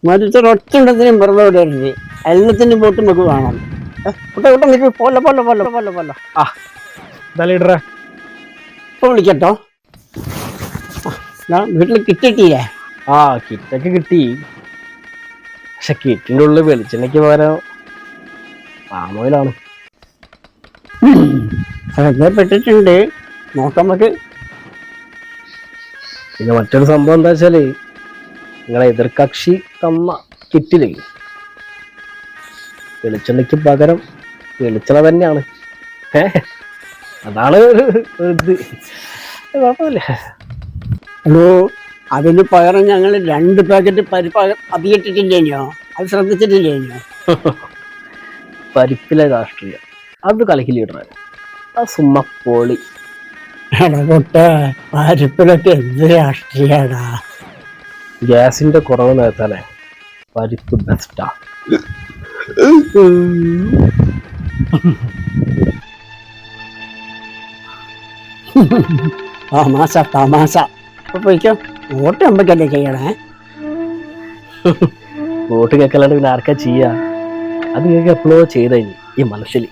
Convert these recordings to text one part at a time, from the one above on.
മരുത്തൊരു ഒറ്റണ്ടത്തിനും വെറുതെ വിടരുത്. എല്ലാത്തിനും പോട്ട് നമുക്ക് കാണാം. പോലെ പോലെ പോലെ പോലെ പോലെ ആ എന്താ ലീഡറെ? ഇപ്പൊ വിളിക്കട്ടോ. വീട്ടിൽ കിട്ടിയിട്ടില്ലേ? ആ കിറ്റൊക്കെ കിട്ടി. പക്ഷെ കിറ്റിന്റെ ഉള്ളിൽ വെളിച്ചെണ്ണയ്ക്ക് പകരം പാമോയിലാണ്. ശ്രദ്ധപ്പെട്ടിട്ടുണ്ട്. നോക്കാൻ പറ്റും. പിന്നെ മറ്റൊരു സംഭവം എന്താ വെച്ചാല്, നിങ്ങളെ എതിർകക്ഷി തന്ന കിറ്റില് വെളിച്ചെണ്ണയ്ക്ക് പകരം വെളിച്ചെണ്ണ തന്നെയാണ്. അതാണ് ഇത്. കുഴപ്പമില്ല. ഹലോ, അതിന് പകരം ഞങ്ങൾ 2 പാക്കറ്റ് പരിപ്പ് അധികട്ടിട്ടില്ലേനോ? അത് ശ്രദ്ധിച്ചിട്ടില്ലേനോ? പരിപ്പിലെ രാഷ്ട്രീയം അത് കലക്കി ലീഡറെ. ആ സുമ്മ പൊളി. എടകൊട്ടെ, പരിപ്പിലൊക്കെ എന്ത് രാഷ്ട്രീയടാ. ഗ്യാസിന്റെ കുറവ് നേരത്താലേ പരിപ്പ് ബെസ്റ്റാ. തമാശ തമാശ. അപ്പൊ പോയിക്കോ. വോട്ട് നമ്മക്കല്ലേ ചെയ്യണേ. വോട്ട് കേൾക്കല്ലാണ്ട് പിന്നെ ആർക്കാ ചെയ്യാ? അത് നിങ്ങൾക്ക് എപ്പോഴോ ചെയ്ത ഈ മനുഷ്യന്.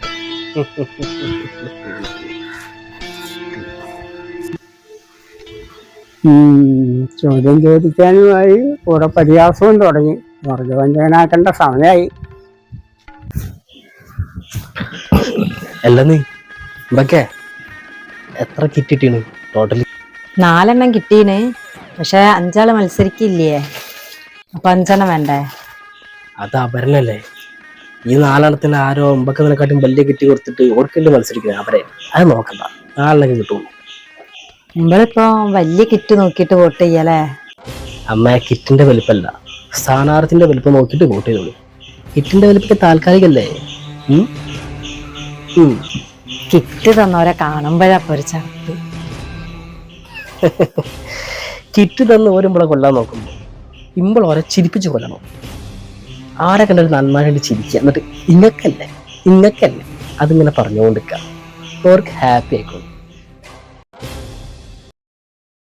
ചോദ്യം ചോദിക്കാനുമായി കൂടെ പരിഹാസവും തുടങ്ങി. വർഗവഞ്ചകനാക്കേണ്ട സമയമായി. അല്ല നീ എന്തൊക്കെ എത്ര കിറ്റിട്ടീണ് ടോട്ടലി? 4 എണ്ണം കിട്ടീന്. പക്ഷെ 5 ആള് മത്സരിക്കില്ലേ, അപ്പൊ 5 എണ്ണം വേണ്ടേ? അത് അപരനല്ലേ. ഈ 4 എണ്ണത്തിന് ആരോ ഒമ്പക്കതിനെക്കാട്ടും വലിയ കിറ്റ് കൊടുത്തിട്ട് ഓർക്കല്ലേ മത്സരിക്കുന്നത് അവരെ. അത് നോക്കണ്ട, 4 എണ്ണം കിട്ടുള്ളൂ. നമ്മളിപ്പോ വലിയ കിറ്റ് നോക്കിട്ട് വോട്ട് ചെയ്യല്ലേ? അമ്മ, കിറ്റിന്റെ വലിപ്പല്ല, സ്ഥാനാർത്ഥിന്റെ വലിപ്പം നോക്കിയിട്ട് വോട്ട് ചെയ്തോളൂ. കിറ്റിന്റെ വലിപ്പൊക്കെ താൽക്കാലികല്ലേ. കിറ്റ് തന്നവരെ കാണുമ്പോഴാ ഒരു ചടപ്പ്. കിറ്റ് തന്ന് ഓരുമ്പോളെ കൊല്ലാൻ നോക്കുമ്പോ ഇമ്പോളോരെ ചിരിപ്പിച്ച് കൊല്ലണം. ആരെ കണ്ടൊരു നന്മാരായിട്ട് ചിരിക്കുക, എന്നിട്ട് ഇങ്ങക്കല്ലേ അതിങ്ങനെ പറഞ്ഞുകൊണ്ടിരിക്കുക. അവർക്ക് ഹാപ്പി ആയിക്കോളും.